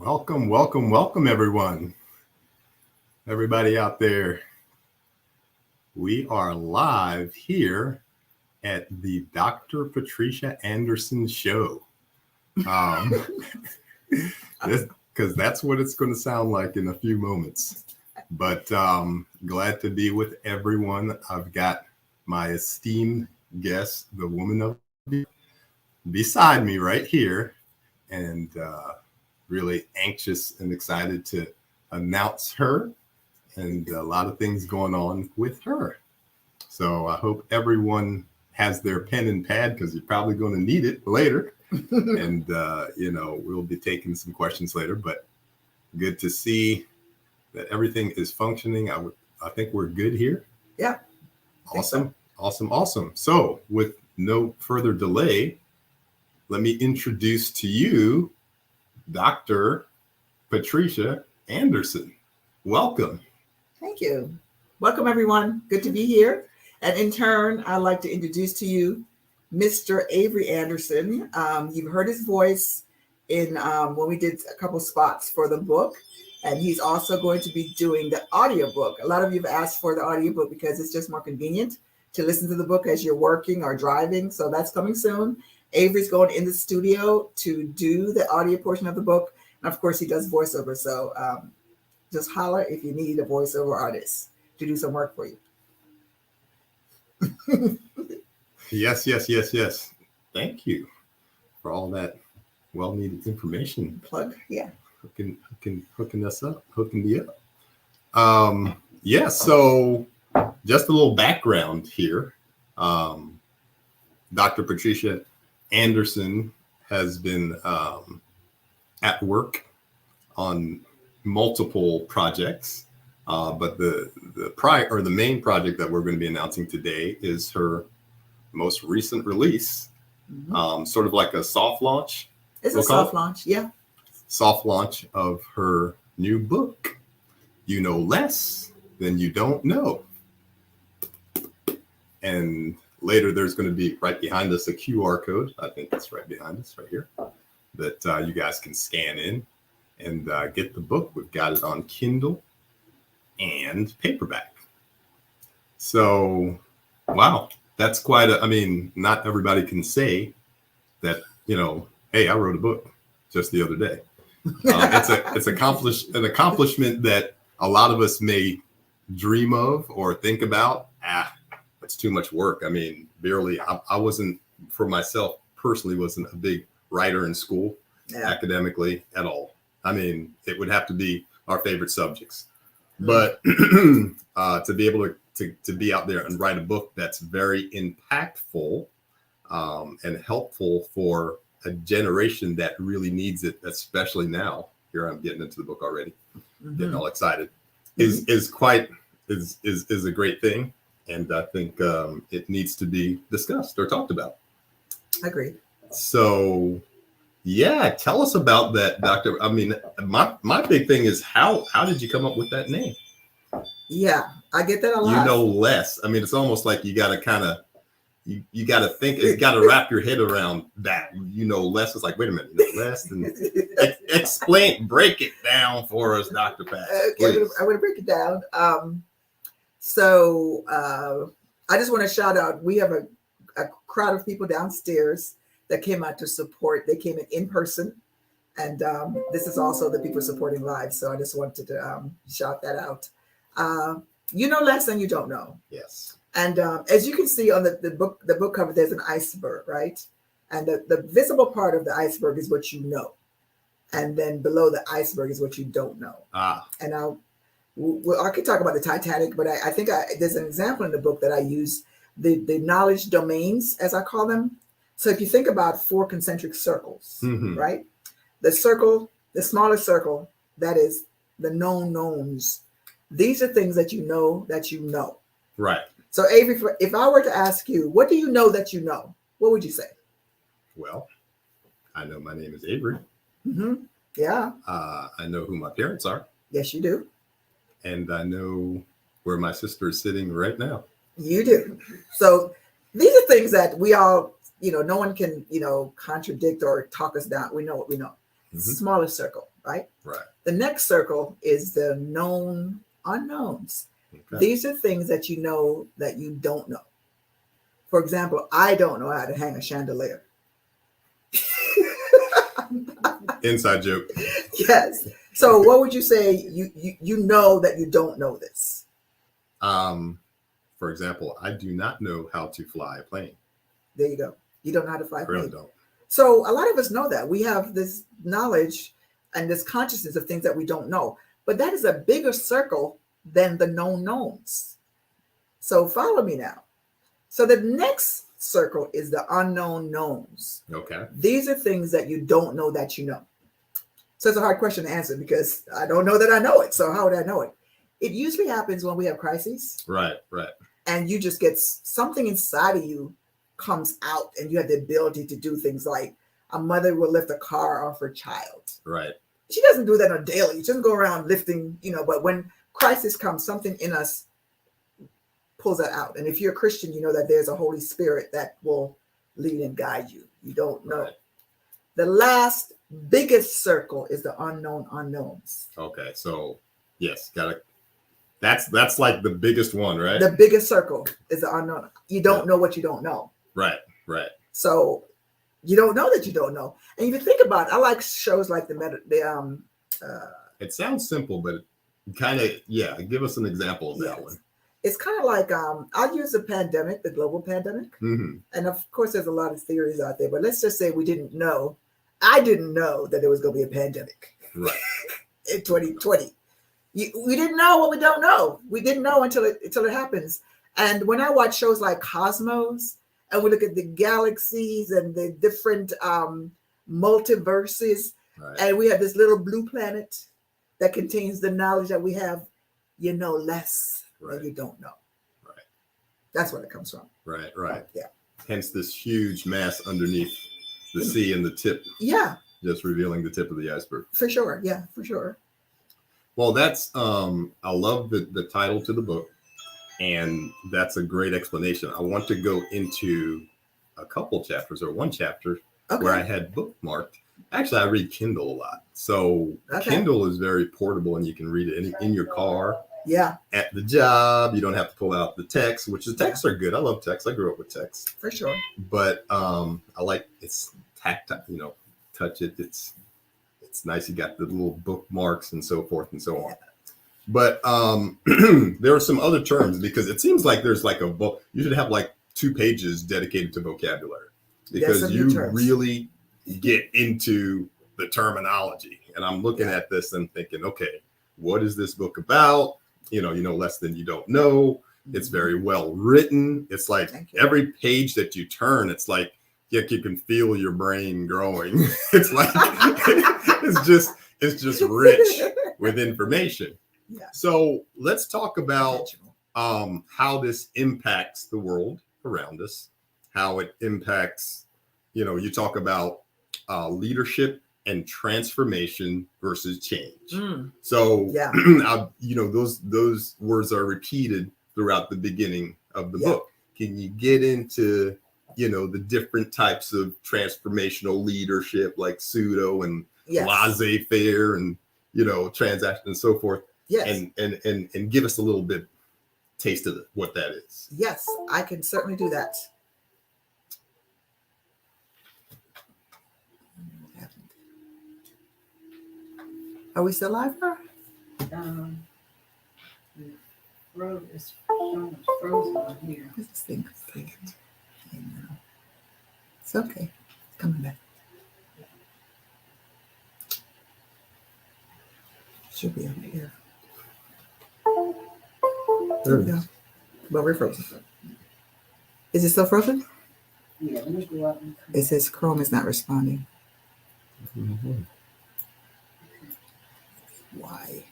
Welcome, welcome, welcome, everyone. Everybody out there. We are live here at the Dr. Patricia Anderson show. Because that's what it's going to sound like in a few moments. But glad to be with everyone. I've got my esteemed guest, the woman of beside me right here, and really anxious and excited to announce her and a lot of things going on with her. So I hope everyone has their pen and pad because you're probably going to need it later. And, we'll be taking some questions later, but good to see that everything is functioning. I think we're good here. Yeah. Awesome. Awesome. So with no further delay, let me introduce to you Dr. Patricia Anderson. Welcome. Thank you. Welcome, everyone. Good to be here. And in turn, I'd like to introduce to you Mr. Avery Anderson. You've heard his voice in when we did a couple spots for the book. And he's also going to be doing the audiobook. A lot of you have asked for the audiobook because it's just more convenient to listen to the book as you're working or driving. So that's coming soon. Avery's going in the studio to do the audio portion of the book. And of course, he does voiceover. So just holler if you need a voiceover artist to do some work for you. Yes. Thank you for all that well-needed information. Plug, yeah. Hooking us up, hooking me up. So just a little background here. Dr. Patricia Anderson has been at work on multiple projects, but the main project that we're going to be announcing today is her most recent release, sort of like a soft launch. It's a soft launch, yeah. Soft launch of her new book, You Know Less Than You Don't Know. And later there's going to be right behind us a QR code. I think it's right behind us right here that you guys can scan in and get the book. We've got it on Kindle and paperback. So, wow, that's quite not everybody can say that, hey, I wrote a book just the other day. It's an accomplishment that a lot of us may dream of or think about. It's too much work. Barely. I wasn't, for myself personally, wasn't a big writer in school, academically at all. It would have to be our favorite subjects, but to be able to be out there and write a book that's very impactful and helpful for a generation that really needs it, especially now. Here I'm getting into the book already, getting all excited. Is a great thing, and I think it needs to be discussed or talked about. Agreed. So, yeah, tell us about that, Doctor. My big thing is how did you come up with that name? Yeah, I get that a lot. You know less. It's almost like you got to kind of. You got to think, you got to wrap your head around that. Less is like, wait a minute, less than break it down for us, Dr. Pat. Okay, I'm going to break it down. So I just want to shout out, we have a crowd of people downstairs that came out to support. They came in person. And this is also the people supporting live. So I just wanted to shout that out. You know less than you don't know. Yes. And as you can see on the book cover, there's an iceberg, right? And the visible part of the iceberg is what you know. And then below the iceberg is what you don't know. And I could talk about the Titanic, but I think there's an example in the book that I use, the knowledge domains, as I call them. So if you think about 4 concentric circles, right? The circle, the smaller circle, that is the known knowns. These are things that you know that you know. Right. So Avery, if I were to ask you, what do you know that you know? What would you say? Well, I know my name is Avery. Yeah. I know who my parents are. Yes, you do. And I know where my sister is sitting right now. You do. So these are things that we all, no one can, contradict or talk us down. We know what we know. Mhm. smallest circle, right? Right. The next circle is the known unknowns. Okay. These are things that you know that you don't know. For example, I don't know how to hang a chandelier. Inside joke. Yes. So what would you say you know that you don't know this? For example, I do not know how to fly a plane. There you go. You don't know how to fly a Really plane. don't. So a lot of us know that. We have this knowledge and this consciousness of things that we don't know. But that is a bigger circle than the known knowns. So follow me now. So the next circle is the unknown knowns. Okay. These are things that you don't know that you know. So it's a hard question to answer because I don't know that I know it. So how would I know it? It usually happens when we have crises. Right. Right. And you just get something inside of you comes out and you have the ability to do things like a mother will lift a car off her child. Right. She doesn't do that on a daily. She doesn't go around lifting, but when crisis comes, something in us pulls that out. And if you're a Christian, you know that there's a Holy Spirit that will lead and guide you. You don't know. Right. The last biggest circle is the unknown unknowns. Okay. So yes, that's like the biggest one, right? The biggest circle is the unknown. You don't know what you don't know. Right. Right. So you don't know that you don't know. And if you think about it, I like shows like It sounds simple, but kind of, give us an example of that one. It's kind of like I'll use the pandemic, the global pandemic. Mm-hmm. And of course, there's a lot of theories out there, but let's just say we didn't know. I didn't know that there was going to be a pandemic. Right. In 2020. We didn't know what we don't know. We didn't know until it happens. And when I watch shows like Cosmos, and we look at the galaxies and the different multiverses, Right. and we have this little blue planet that contains the knowledge that we have, you know less than you don't know. Right. That's where it comes from. Right. Right. Yeah. Hence this huge mass underneath the sea and the tip. Yeah. Just revealing the tip of the iceberg. For sure. Yeah, for sure. Well, that's I love the title to the book, and that's a great explanation. I want to go into a couple chapters or one chapter where I had bookmarked. Actually, I read Kindle a lot. So Kindle is very portable and you can read it in your car. Yeah. At the job, you don't have to pull out the text, which the texts are good. I love text. I grew up with text. For sure. But I like it's tactile, touch it. It's nice. You got the little bookmarks and so forth and so on. But there are some other terms because it seems like there's like a book. You should have like 2 pages dedicated to vocabulary because you really get into the terminology. And I'm looking at this and thinking, okay, what is this book about? You know less than you don't know. It's very well written. It's like every page that you turn, it's like you can feel your brain growing. It's like it's just rich with information. Yeah. So let's talk about how this impacts the world around us, how it impacts, you talk about leadership and transformation versus change. So, those words are repeated throughout the beginning of the book. Can you get into, the different types of transformational leadership like pseudo and laissez-faire and, transaction and so forth? Yes. And give us a little bit taste of what that is. Yes, I can certainly do that. Are we still live? The road is frozen on here. This thing. It's okay. It's coming back. Should be over here. There we go. But we're frozen. Is it still frozen? Yeah, let me go up. It says Chrome is not responding. Mm-hmm. Why?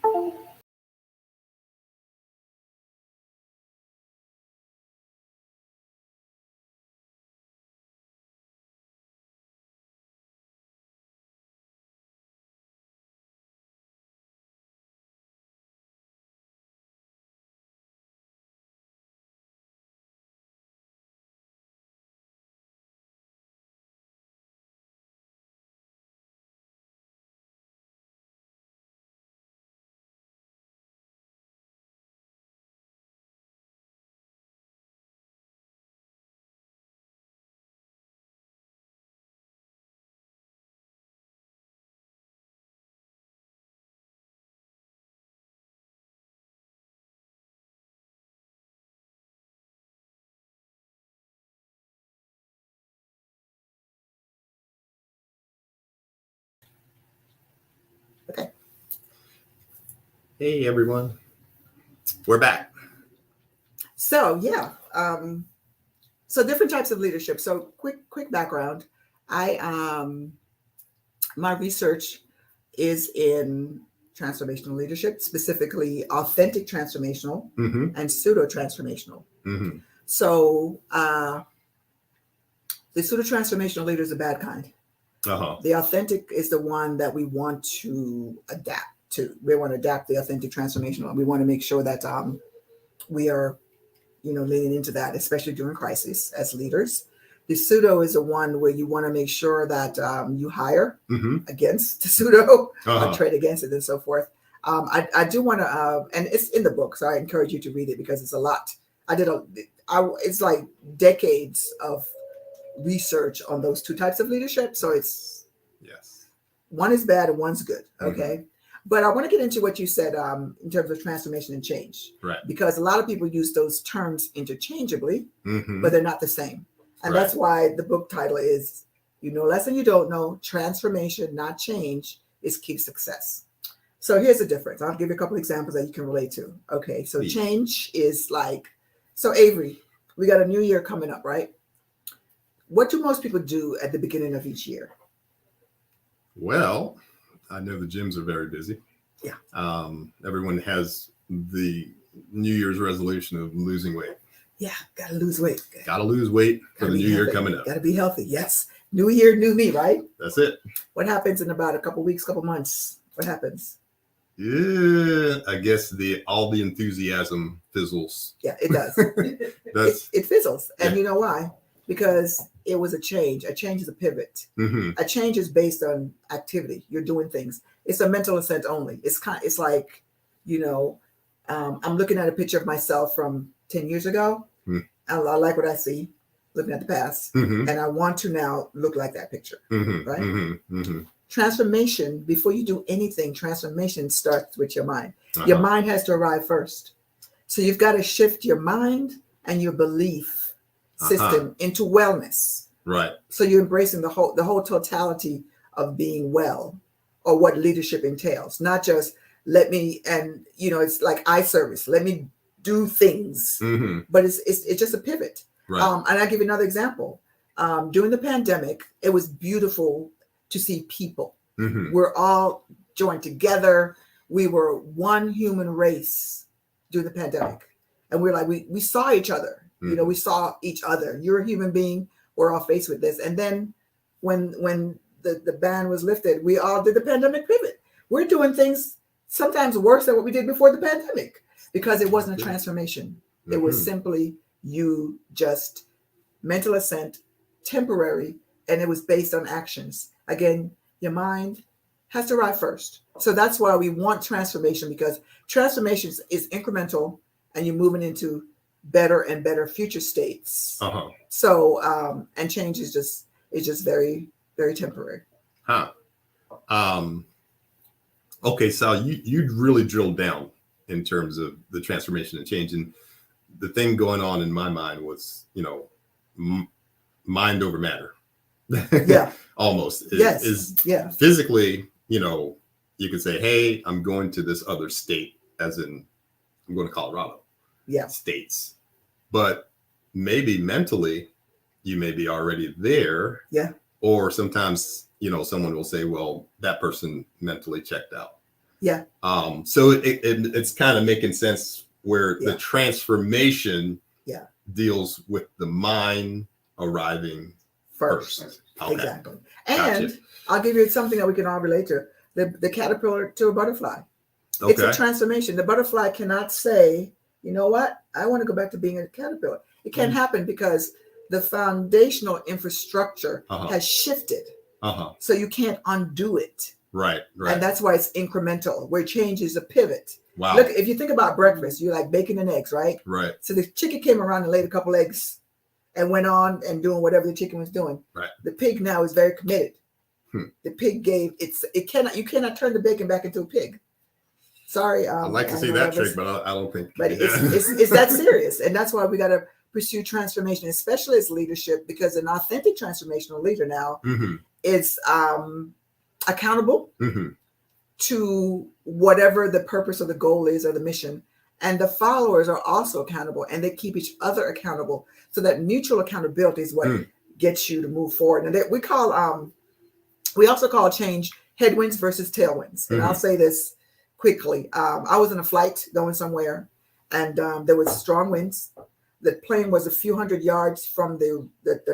Hey everyone, we're back. So yeah, so different types of leadership. So quick background. I my research is in transformational leadership, specifically authentic transformational Mm-hmm. and pseudo transformational. Mm-hmm. So the pseudo transformational leader is a bad kind. Uh-huh. The authentic is the one that we want to adapt to. We want to adapt the authentic transformational. We want to make sure that we are, leaning into that, especially during crisis as leaders. The pseudo is the one where you want to make sure that you hire Mm-hmm. against the pseudo, Uh-huh. trade against it, and so forth. I do want to, and it's in the book, so I encourage you to read it because it's a lot. It's like decades of research on those two types of leadership. So it's Yes. one is bad and one's good. Okay. But I want to get into what you said in terms of transformation and change. Right. Because a lot of people use those terms interchangeably, Mm-hmm. but they're not the same. And Right. that's why the book title is You Know Less Than You Don't Know, Transformation, Not Change, is Key to Success. So here's the difference. I'll give you a couple examples that you can relate to. Okay. So Please. change is like, so Avery, we got a new year coming up, right? What do most people do at the beginning of each year? Well, I know the gyms are very busy. Yeah. Everyone has the New Year's resolution of losing weight. Yeah, gotta lose weight. Got to lose weight for Gotta the be new year healthy. coming up. Gotta be healthy. Yes. New year, new me, right? That's it. What happens in about a couple weeks, couple months? What happens? Yeah, I guess all the enthusiasm fizzles. Yeah, it does. That's it fizzles. And Yeah. you know why? Because it was a change. A change is a pivot. mm-hmm. A change is based on activity. You're doing things. It's a mental assent only. It's like, I'm looking at a picture of myself from 10 years ago. Mm. I like what I see looking at the past. Mm-hmm. And I want to now look like that picture. Mm-hmm. Right? Mm-hmm. Mm-hmm. Transformation, before you do anything, transformation starts with your mind. Uh-huh. Your mind has to arrive first. So you've got to shift your mind and your belief system into wellness. Right. So you're embracing the whole totality of being well, or what leadership entails. Not just it's like eye service. Let me do things, Mm-hmm. but it's just a pivot. Right. And I'll give you another example. During the pandemic, it was beautiful to see people. Mm-hmm. We're all joined together. We were one human race during the pandemic. And we're like, we saw each other. Mm-hmm. We saw each other. You're a human being. We're all faced with this. And then when the ban was lifted, we all did the pandemic pivot. We're doing things sometimes worse than what we did before the pandemic because it wasn't a transformation. Mm-hmm. It was simply you just mental assent, temporary, and it was based on actions. Again, your mind has to arrive first. So that's why we want transformation, because transformation is incremental and you're moving into better and better future states. Uh-huh. So, and change is just very, very temporary. Huh. Okay, so you really drilled down in terms of the transformation and change, and the thing going on in my mind was, mind over matter. Yeah. Almost. Yes. Is physically, you could say, hey, I'm going to this other state, as in I'm going to Colorado. Yeah. States. But maybe mentally, you may be already there. Yeah. Or sometimes, someone will say, well, that person mentally checked out. Yeah. So it's kind of making sense where the transformation deals with the mind arriving first. Okay. Exactly. And Gotcha. I'll give you something that we can all relate to. The caterpillar to a butterfly. Okay. It's a transformation. The butterfly cannot say, you know what? I want to go back to being a caterpillar. It can't happen because the foundational infrastructure has shifted. Uh-huh. So you can't undo it. Right. And that's why it's incremental, where change is a pivot. Wow. Look, if you think about breakfast, you like bacon and eggs, right? Right. So the chicken came around and laid a couple eggs and went on and doing whatever the chicken was doing. Right. The pig now is very committed. The pig you cannot turn the bacon back into a pig. Sorry. I'd like to see that trick, but I don't think. But it's that serious. And that's why we got to pursue transformation, especially as leadership, because an authentic transformational leader now is accountable to whatever the purpose or the goal is or the mission. And the followers are also accountable, and they keep each other accountable. So that mutual accountability is what gets you to move forward. And we also call change headwinds versus tailwinds. And I'll say this quickly. I was in a flight going somewhere, and there was strong winds. The plane was a few hundred yards from the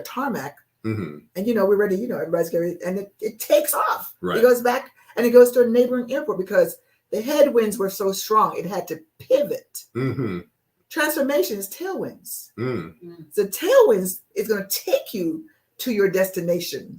tarmac. And, we're ready, everybody's getting ready, and it takes off. Right. It goes back, and it goes to a neighboring airport because the headwinds were so strong, it had to pivot. Transformation is tailwinds. So tailwinds is going to take you to your destination.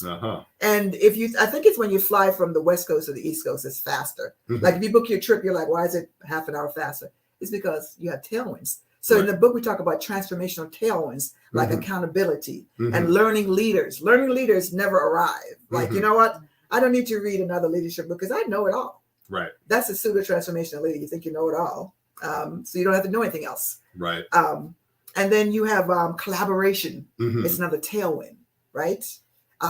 And I think it's when you fly from the West Coast to the East Coast, it's faster. Like if you book your trip, you're like, why is it half an hour faster? It's because you have tailwinds. So in the book, we talk about transformational tailwinds, like accountability and learning leaders. Learning leaders never arrive. Like, you know what? I don't need to read another leadership book because I know it all. Right. That's a pseudo transformational leader. You think you know it all. So you don't have to know anything else. Right. And then you have collaboration. It's another tailwind, right?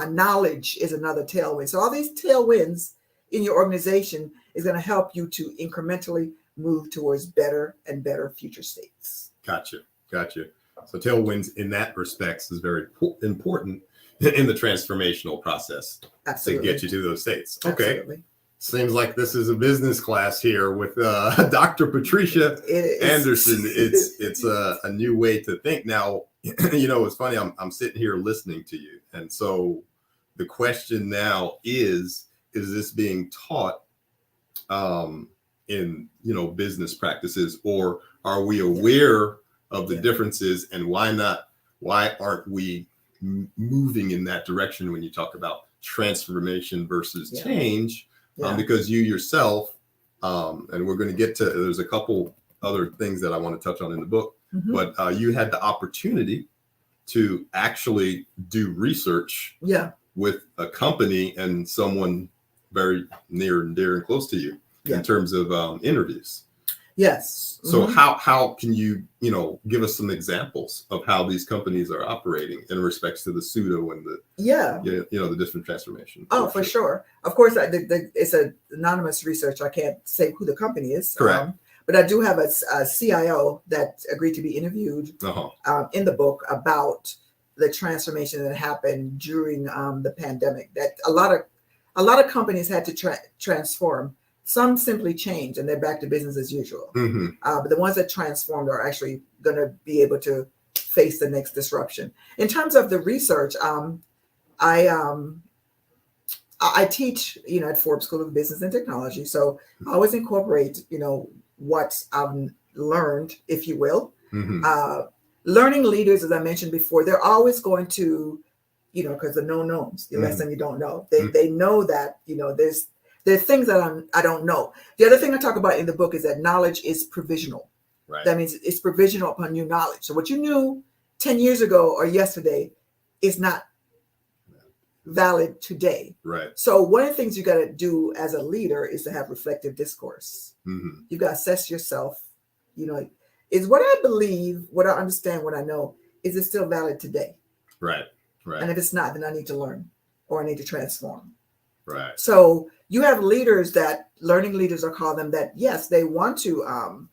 Knowledge is another tailwind. So all these tailwinds in your organization is going to help you to incrementally move towards better and better future states. Gotcha. So tailwinds in that respect is very important in the transformational process. Absolutely. To get you to those states. Absolutely. Okay. Seems like this is a business class here with Dr. Patricia Anderson. It's a new way to think. Now, it's funny. I'm sitting here listening to you, and so the question now is this being taught in business practices, or are we aware of the differences, and why aren't we moving in that direction when you talk about transformation versus change? Because you yourself, and we're going to get to, there's a couple other things that I want to touch on in the book, but you had the opportunity to actually do research with a company and someone very near and dear and close to you in terms of interviews. Yes. So how can you, give us some examples of how these companies are operating in respects to the pseudo and the, the different transformation? Oh, for sure. Of course, it's an anonymous research. I can't say who the company is. Correct. But I do have a CIO that agreed to be interviewed in the book about the transformation that happened during the pandemic. That a lot of companies had to transform. Some simply changed and they're back to business as usual. But the ones that transformed are actually going to be able to face the next disruption. In terms of the research, I teach, at Forbes School of Business and Technology. So I always incorporate, what I've learned, if you will. Learning leaders, as I mentioned before, they're always going to, because the known knowns, the less than you don't know. They know that, there's things that I don't know. The other thing I talk about in the book is that knowledge is provisional. Right. That means it's provisional upon new knowledge. So what you knew 10 years ago or yesterday is not valid today. Right. So one of the things you got to do as a leader is to have reflective discourse. You got to assess yourself. Is what I believe, what I understand, what I know, is it still valid today? Right. And if it's not, then I need to learn or I need to transform. Right. So you have leaders that learning leaders are called them that, yes, they want to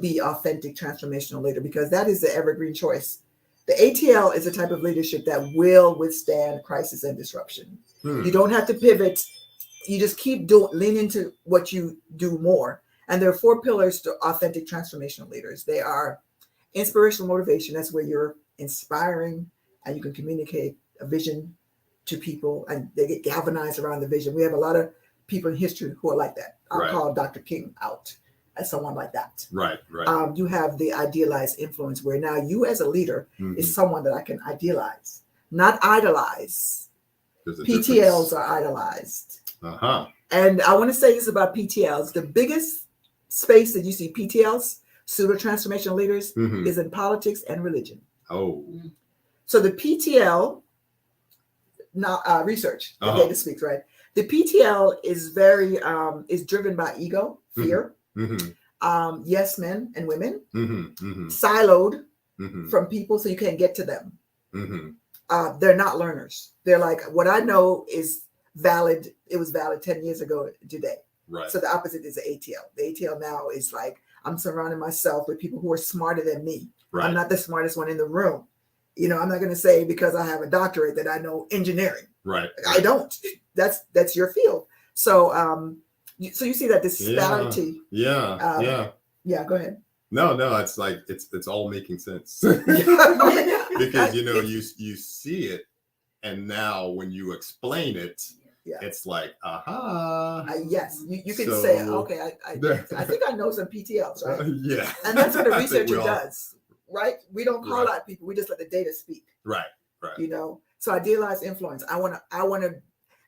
be authentic transformational leader because that is the evergreen choice. The ATL is a type of leadership that will withstand crisis and disruption. You don't have to pivot. You just keep lean into what you do more. And there are 4 pillars to authentic transformational leaders. They are inspirational motivation. That's where you're inspiring and you can communicate a vision to people and they get galvanized around the vision. We have a lot of people in history who are like that. I'll call Dr. King out as someone like that. Right. You have the idealized influence where now you as a leader is someone that I can idealize, not idolize. PTLs are idolized. And I want to say this about PTLs. The biggest space that you see PTLs, pseudo transformational leaders, is in politics and religion. So the PTL, research, the data speaks, right? The PTL is very, is driven by ego, fear, yes men and women, siloed from people so you can't get to them. They're not learners. They're like, what I know is valid. It was valid 10 years ago today. Right. So the opposite is the ATL. The ATL now is like, I'm surrounding myself with people who are smarter than me. Right. I'm not the smartest one in the room. You know, I'm not going to say because I have a doctorate that I know engineering. Right. I don't. That's your field. So so you see that disparity. Yeah. Yeah, go ahead. No, it's like it's all making sense. Because you see it, and now when you explain it, it's like, aha. Yes, you can So- say, okay, I think I know some PTLs, right? Yeah. And that's what a I think researcher we all- does, right? We don't call Right. out people; we just let the data speak. Right. You know, so idealized influence. I want to.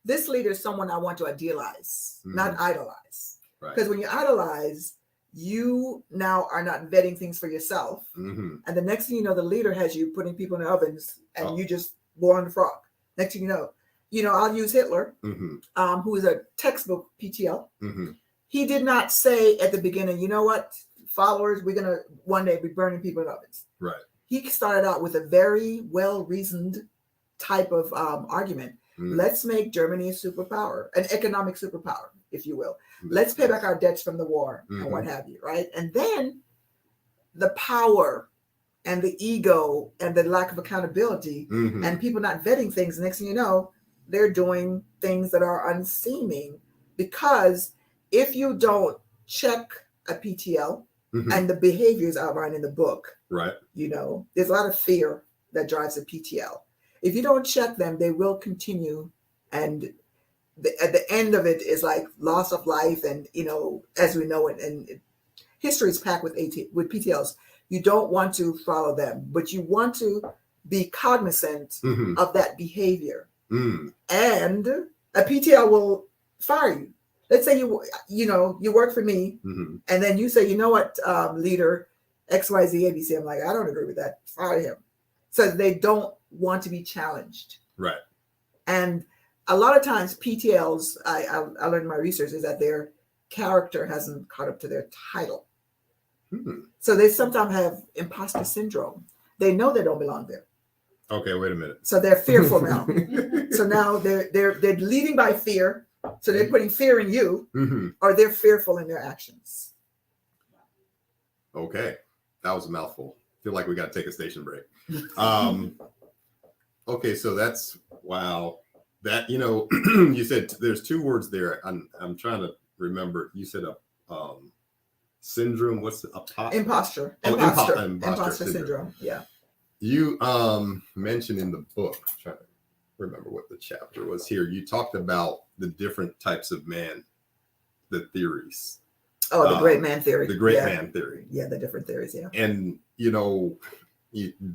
This leader is someone I want to idealize, not idolize. Right. Because when you idolize, you now are not vetting things for yourself. Mm-hmm. And the next thing you know, the leader has you putting people in the ovens and Oh. you just boiling the frog. Next thing you know, I'll use Hitler, Mm-hmm. who is a textbook PTL. Mm-hmm. He did not say at the beginning, you know what, followers, we're going to one day be burning people in ovens. Right. He started out with a very well-reasoned type of argument. Mm-hmm. Let's make Germany a superpower, an economic superpower, if you will. Mm-hmm. Let's pay back our debts from the war and what have you, right? And then the power and the ego and the lack of accountability Mm-hmm. and people not vetting things. The next thing you know, they're doing things that are unseeming, because if you don't check a PTL Mm-hmm. and the behaviors outlined in the book, Right. there's a lot of fear that drives a PTL. If you don't check them, they will continue. And at the end of it is like loss of life. And, as we know it, and history is packed with PTLs. You don't want to follow them, but you want to be cognizant Mm-hmm. of that behavior. Mm-hmm. And a PTL will fire you. Let's say you work for me, Mm-hmm. and then you say, you know what, leader XYZ ABC. I'm like, I don't agree with that. Fire him. So they don't want to be challenged. Right. And a lot of times PTLs, I learned in my research, is that their character hasn't caught up to their title. Mm-hmm. So they sometimes have imposter syndrome. They know they don't belong there. Okay, wait a minute. So they're fearful now. So now they're leading by fear. So they're putting fear in you, Mm-hmm. or they're fearful in their actions. Okay, that was a mouthful. Feel like we got to take a station break. Okay, so that's wow. That you said there's two words there. I'm trying to remember. You said a syndrome. What's Imposter. Oh, Imposter imposter syndrome. Yeah. You mentioned in the book. I'm trying to remember what the chapter was here. You talked about the different types of man, the theories. Oh, the great man theory. The great man theory. Yeah, the different theories. Yeah. And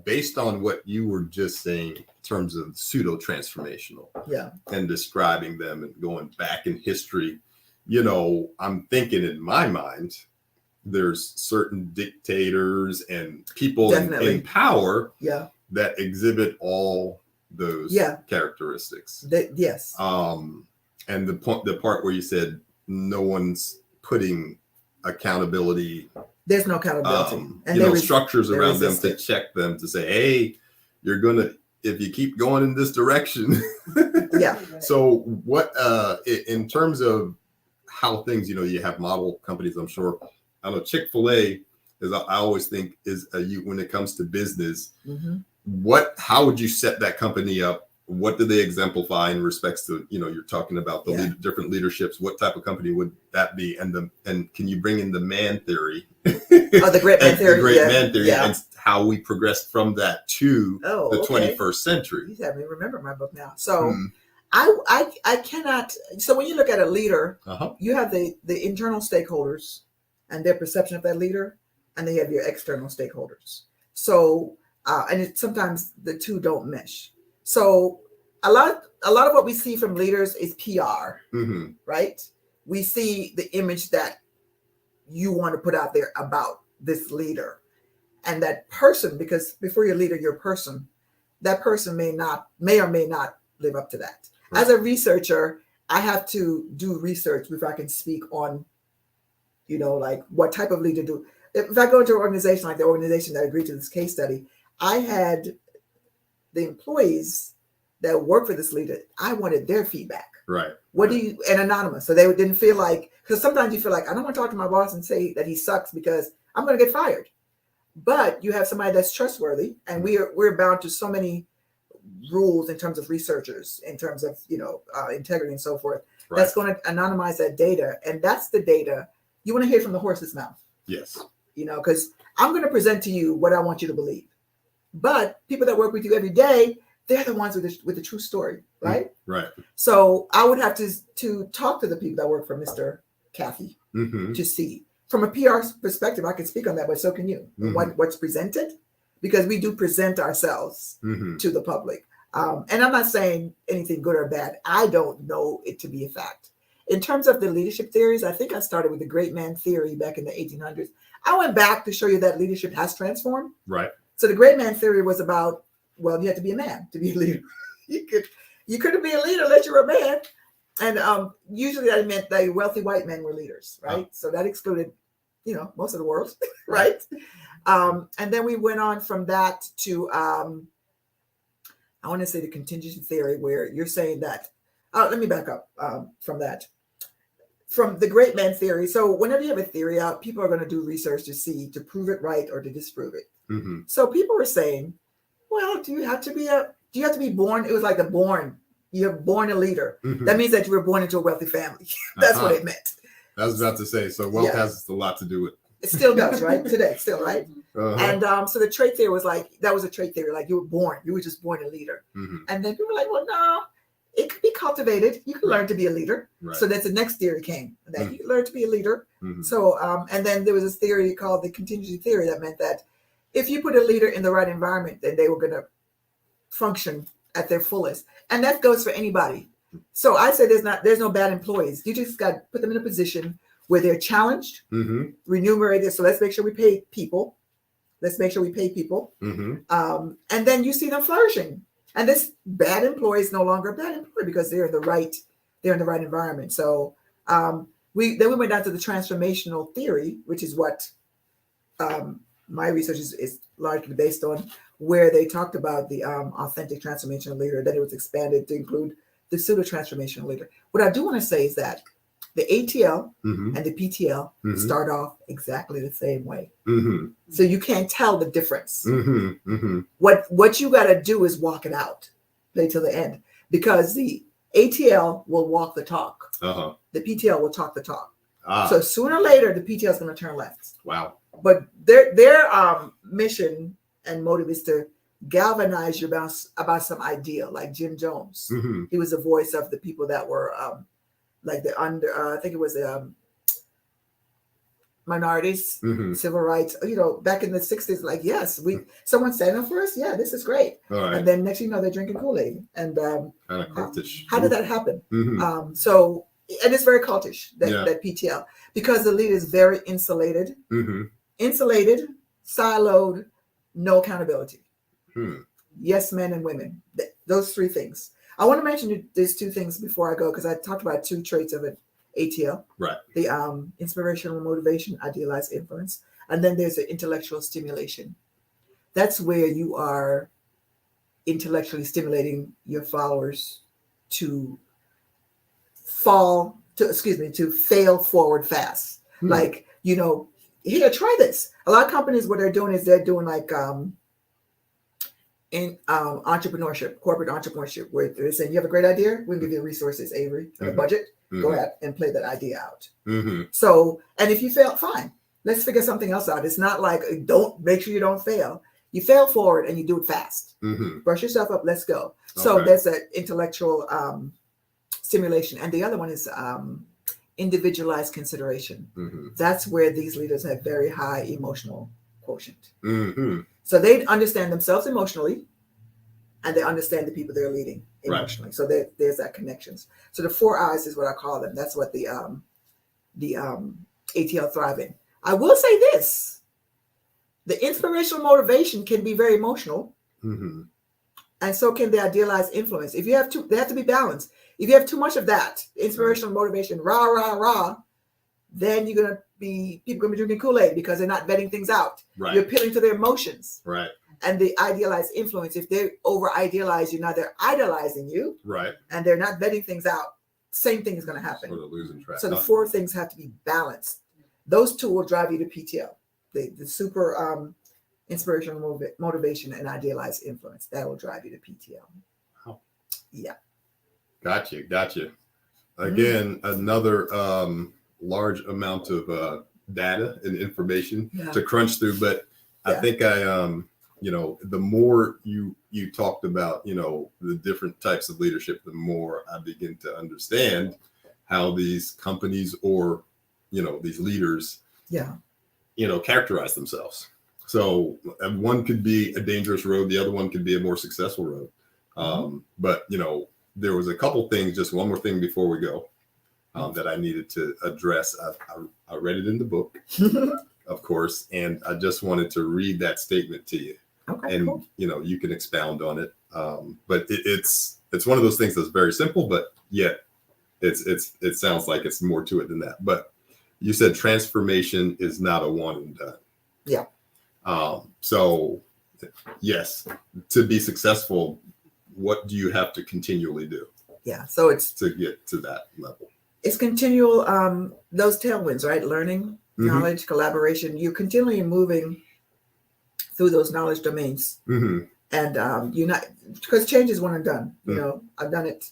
based on what you were just saying in terms of pseudo transformational, Yeah. and describing them and going back in history, I'm thinking in my mind, there's certain dictators and people in power Yeah. that exhibit all those characteristics. Yes. And the part where you said no one's putting accountability, There's no accountability, and structures they around them resist to it. check them, to say, hey, if you keep going in this direction. Yeah. So what, in terms of how things, you have model companies, I'm sure, I know Chick-fil-A is, I always think is when it comes to business, Mm-hmm. how would you set that company up? What do they exemplify in respects to, you're talking about the different leaderships, what type of company would that be? And can you bring in the man theory? Oh, the great man theory. The great man theory, Yeah. and how we progressed from that to the 21st century. You have me remember my book now. So I cannot. So when you look at a leader, you have the internal stakeholders and their perception of that leader, and they have your external stakeholders. So sometimes the two don't mesh. So a lot of what we see from leaders is PR, Mm-hmm. right? We see the image that you want to put out there about this leader and that person, because before you're a leader, you're a person. That person may or may not live up to that. Right. As a researcher, I have to do research before I can speak on, like what type of leader do. If I go into an organization like the organization that agreed to this case study, I had the employees that work for this leader, I wanted their feedback. Right. What do you, and anonymous. So they didn't feel like, because sometimes you feel like, I don't want to talk to my boss and say that he sucks because I'm going to get fired. But you have somebody that's trustworthy, and we're bound to so many rules in terms of researchers, in terms of, integrity and so forth. Right. That's going to anonymize that data. And that's the data you want to hear from the horse's mouth. Yes. Because I'm going to present to you what I want you to believe. But people that work with you every day, they're the ones with the true story, right? Right. So I would have to talk to the people that work for Mr. Kathy to see. From a PR perspective, I can speak on that, but so can you. What's presented, because we do present ourselves to the public. And I'm not saying anything good or bad. I don't know it to be a fact. In terms of the leadership theories, I think I started with the great man theory back in the 1800s. I went back to show you that leadership has transformed. Right. So the great man theory was about, well, you had to be a man to be a leader. You couldn't be a leader unless you were a man. And usually that meant that wealthy white men were leaders, right? So that excluded, most of the world, right? And then we went on from that to, I want to say the contingency theory, where you're saying that, let me back up from that. From the great man theory. So whenever you have a theory out, people are going to do research to prove it right or to disprove it. So people were saying, well, do you have to be born? It was like you're born a leader. That means that you were born into a wealthy family. That's what it meant. I was about to say, so wealth has a lot to do with it. Still does, right? Today, still, right? And so the trait theory was like, that was a trait theory. Like you were just born a leader. And then people were like, well, no, it could be cultivated. You can learn to be a leader. Right. So that's the next theory came, that you can learn to be a leader. So, and then there was this theory called the contingency theory that meant that if you put a leader in the right environment, then they were going to function at their fullest. And that goes for anybody. So I say there's no bad employees. You just got to put them in a position where they're challenged, remunerated. So let's make sure we pay people. And then you see them flourishing. And this bad employee is no longer a bad employee because they're in the right environment. So we went down to the transformational theory, which is what my research is largely based on, where they talked about the authentic transformational leader. Then it was expanded to include the pseudo transformational leader. What I do want to say is that the ATL and the PTL start off exactly the same way. So you can't tell the difference. What you got to do is walk it out, play till the end, because the ATL will walk the talk. The PTL will talk the talk. So sooner or later, the PTL is going to turn left. Wow. But their mission and motive is to galvanize you about some idea, like Jim Jones. He was the voice of the people that were like I think it was minorities, civil rights, back in the 60s, like, yes, someone stand up for us. Yeah, this is great. And then next thing you know, they're drinking Kool-Aid. And kind of cultish. How did that happen? So, and it's very cultish, that PTL, because the leader is very insulated, siloed, no accountability. Yes, men and women, those three things. I want to mention these two things before I go, because I talked about two traits of an ATL. Right. The inspirational motivation, idealized influence. And then there's the intellectual stimulation. That's where you are intellectually stimulating your followers to fail forward fast. Like, here, try this. A lot of companies, what they're doing is they're doing like in entrepreneurship, corporate entrepreneurship, where they're saying, you have a great idea, we'll give you the resources, Avery, and a budget. Go ahead and play that idea out. So, and if you fail, fine. Let's figure something else out. It's not like, make sure you don't fail. You fail forward and you do it fast. Brush yourself up. Let's go. So there's that intellectual stimulation. And the other one is individualized consideration. That's where these leaders have very high emotional quotient. So they understand themselves emotionally, and they understand the people they're leading emotionally. Right. So there's that connections. So the 4 I's is what I call them. That's what the ATL thrive in. I will say this: the inspirational motivation can be very emotional, and so can the idealized influence. If you have they have to be balanced. If you have too much of that inspirational motivation, rah rah rah, then people gonna be drinking Kool-Aid because they're not vetting things out. Right. You're appealing to their emotions. Right. And the idealized influence, if they over idealize you, now they're idolizing you. Right. And they're not vetting things out. same thing is going to happen. Sort of losing track. So the four things have to be balanced. Those two will drive you to PTL. The super inspirational motivation and idealized influence, that will drive you to PTL. Wow. Yeah. Gotcha. Again, another large amount of data and information to crunch through. But I think the more you talked about, the different types of leadership, the more I begin to understand how these companies or, these leaders, characterize themselves. So one could be a dangerous road. The other one could be a more successful road. But, there was a couple things, just one more thing before we go, that I needed to address. I read it in the book, of course, and I just wanted to read that statement to you. Okay, and cool. You can expound on it. But it's one of those things that's very simple, but yet it sounds like it's more to it than that. But you said transformation is not a one and done. Yeah. So yes, to be successful, what do you have to continually do? Yeah. So it's to get to that level. It's continual, those tailwinds, right? Learning, knowledge, collaboration. You're continually moving through those knowledge domains. And you're not, because change is one and done. I've done it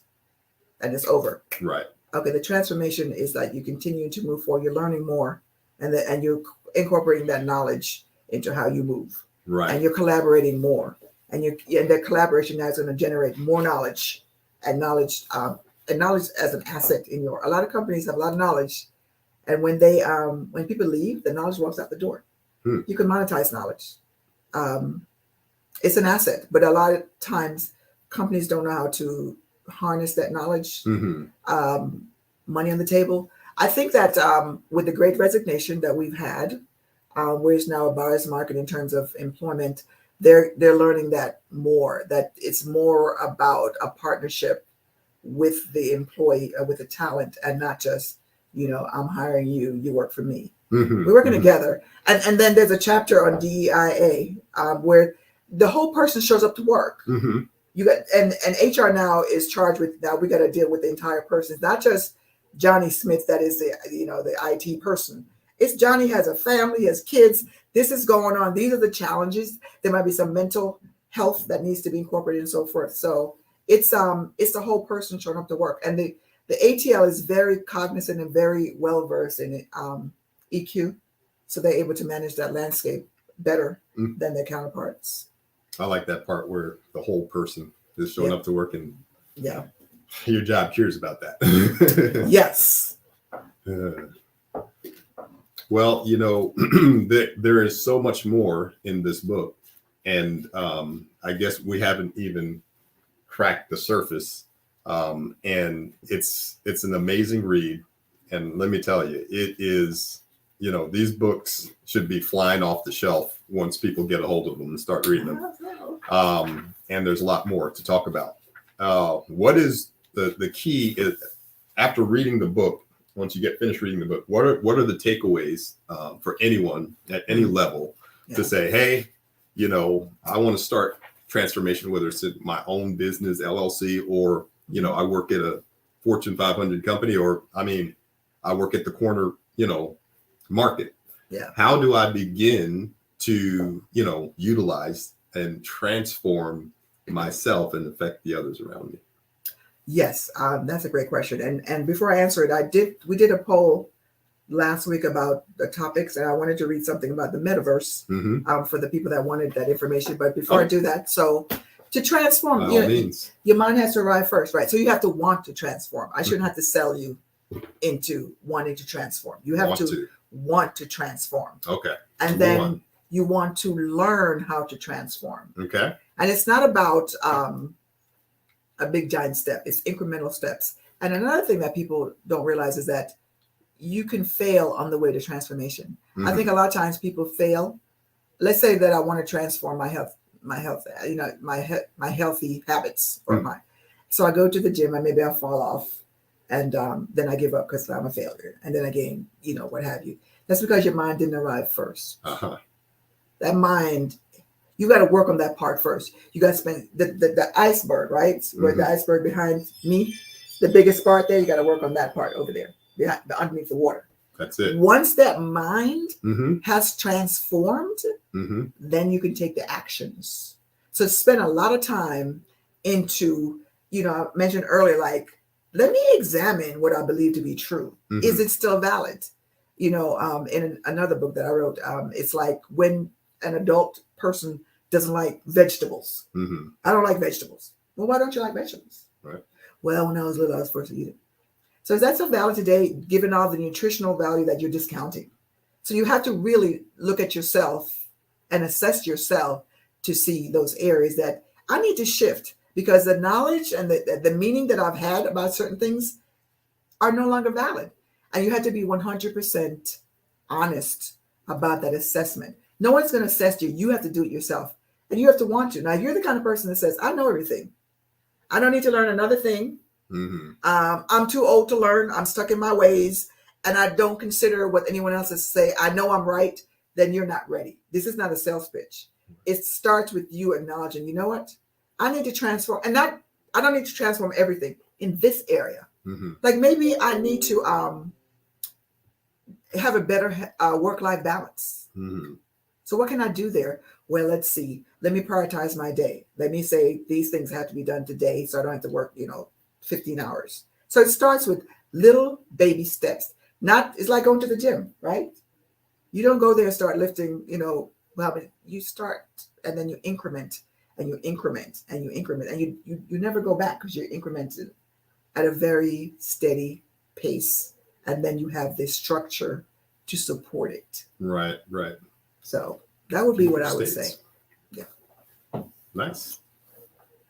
and it's over. Right. Okay. The transformation is that you continue to move forward. You're learning more and you're incorporating that knowledge into how you move. Right. And you're collaborating more. And that collaboration now is going to generate more knowledge and knowledge as an asset in a lot of companies have a lot of knowledge. And when when people leave, the knowledge walks out the door. You can monetize knowledge. It's an asset, but a lot of times companies don't know how to harness that knowledge. Money on the table. I think that with the great resignation that we've had, where it's now a buyer's market in terms of employment, they're learning that it's more about a partnership with the employee, with the talent, and not just, I'm hiring you, you work for me. We're working together. And then there's a chapter on DEIA where the whole person shows up to work. You got and HR now is charged with, now we got to deal with the entire person. It's not just Johnny Smith that is the IT person. It's Johnny has a family, has kids. This is going on. These are the challenges. There might be some mental health that needs to be incorporated and so forth. So it's the whole person showing up to work. And the ATL is very cognizant and very well versed in EQ. So they're able to manage that landscape better than their counterparts. I like that part where the whole person is showing up to work, and your job cares about that. Yes. Well, there is so much more in this book, and I guess we haven't even cracked the surface. And it's an amazing read, and let me tell you, it is. These books should be flying off the shelf once people get a hold of them and start reading them. And there's a lot more to talk about. What is the key is, after reading the book? Once you get finished reading the book, what are the takeaways for anyone at any level to say, hey, I want to start transformation, whether it's in my own business, LLC, or, I work at a Fortune 500 company, or, I work at the corner, market. Yeah. How do I begin to, utilize and transform myself and affect the others around me? Yes, that's a great question. And before I answer it, we did a poll last week about the topics, and I wanted to read something about the metaverse for the people that wanted that information. But before I do that, so to transform, your mind has to arrive first, right? So you have to want to transform. I shouldn't have to sell you into wanting to transform. You have to want to transform. Okay. And then you want to learn how to transform. Okay. And it's not about a big giant step. It's incremental steps. And another thing that people don't realize is that you can fail on the way to transformation. I think a lot of times people fail. Let's say that I want to transform my health, my healthy habits, so I go to the gym and maybe I fall off, and then I give up because I'm a failure, and then again, what have you. That's because your mind didn't arrive first. That mind, you got to work on that part first. You got to spend the iceberg, right? Where the iceberg behind me, the biggest part there, you got to work on that part over there, underneath the water. That's it. Once that mind Mm-hmm. has transformed, Mm-hmm. then you can take the actions. So spend a lot of time into, I mentioned earlier, like, let me examine what I believe to be true. Mm-hmm. Is it still valid? In another book that I wrote, it's like when an adult person doesn't like vegetables. Mm-hmm. I don't like vegetables. Well, why don't you like vegetables? Right. Well, when I was little, I was forced to eat it. So is that still valid today, given all the nutritional value that you're discounting? So you have to really look at yourself and assess yourself to see those areas that I need to shift, because the knowledge and the meaning that I've had about certain things are no longer valid. And you have to be 100% honest about that assessment. No one's going to assess you. You have to do it yourself. And you have to want to. Now, you're the kind of person that says, I know everything. I don't need to learn another thing. Mm-hmm. I'm too old to learn. I'm stuck in my ways. And I don't consider what anyone else has to say. I know I'm right. Then you're not ready. This is not a sales pitch. It starts with you acknowledging, you know what? I need to transform. And I don't need to transform everything in this area. Mm-hmm. Like maybe I need to have a better work-life balance. Mm-hmm. So what can I do there? Well, let's see. Let me prioritize my day. Let me say these things have to be done today, so I don't have to work, 15 hours. So it starts with little baby steps. It's like going to the gym, right? You don't go there and start lifting, well, you start and then you increment and you increment and you increment, and you never go back because you're incremented at a very steady pace. And then you have this structure to support it. Right. Right. So that would be what I would say. Yeah. Nice.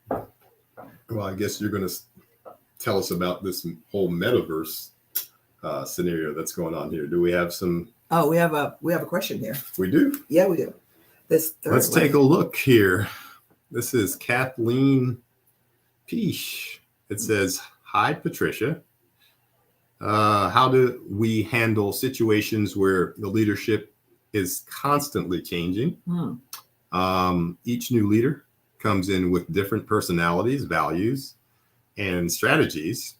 Well, I guess you're going to tell us about this whole metaverse scenario that's going on here. Do we have some? Oh, we have a question here. We do. Yeah, we do. Let's take a look here. This is Kathleen Peesh. It says, "Hi, Patricia. How do we handle situations where the leadership is constantly changing? Each new leader comes in with different personalities, values, and strategies.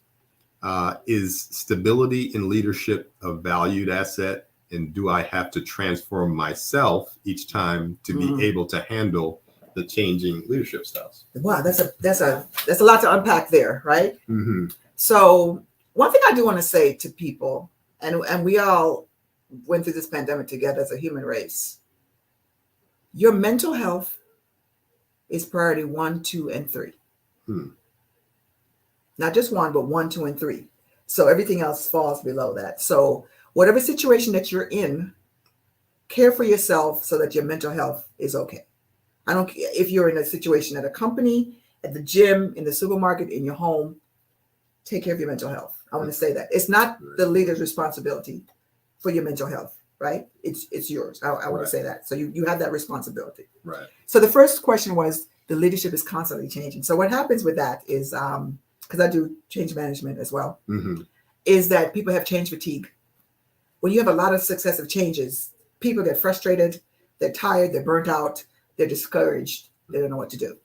Is stability in leadership a valued asset? And do I have to transform myself each time to be able to handle the changing leadership styles?" Wow, that's a lot to unpack there, right? Mm-hmm. So one thing I do want to say to people, and we all went through this pandemic together as a human race, your mental health is priority 1, 2, and 3. Not just 1, but 1, 2, and 3. So everything else falls below that. So whatever situation that you're in, care for yourself so that your mental health is okay. I don't care if you're in a situation at a company, at the gym, in the supermarket, in your home, take care of your mental health. I want to say that. It's not the leader's responsibility for your mental health, right? It's yours. I want to say that. So you have that responsibility. Right. So the first question was, the leadership is constantly changing. So what happens with that is, because I do change management as well, is that people have change fatigue. When you have a lot of successive changes, people get frustrated, they're tired, they're burnt out, they're discouraged, they don't know what to do.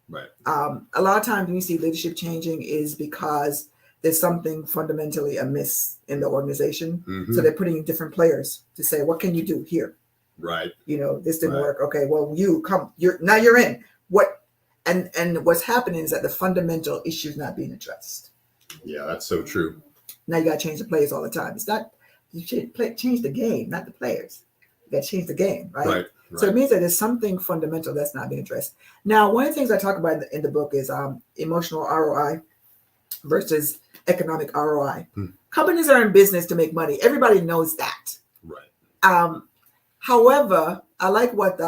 Right. A lot of times when you see leadership changing is because there's something fundamentally amiss in the organization. So they're putting in different players to say, what can you do here? Right. This didn't work. Okay, well, you're in. And what's happening is that the fundamental issue is not being addressed. Yeah, that's so true. Now you got to change the players all the time. It's not, you should change the game, not the players. You got to change the game, right? Right. So it means that there's something fundamental that's not being addressed. Now, one of the things I talk about in the book is emotional ROI versus economic ROI. Companies are in business to make money. Everybody knows that. Right. However, I like what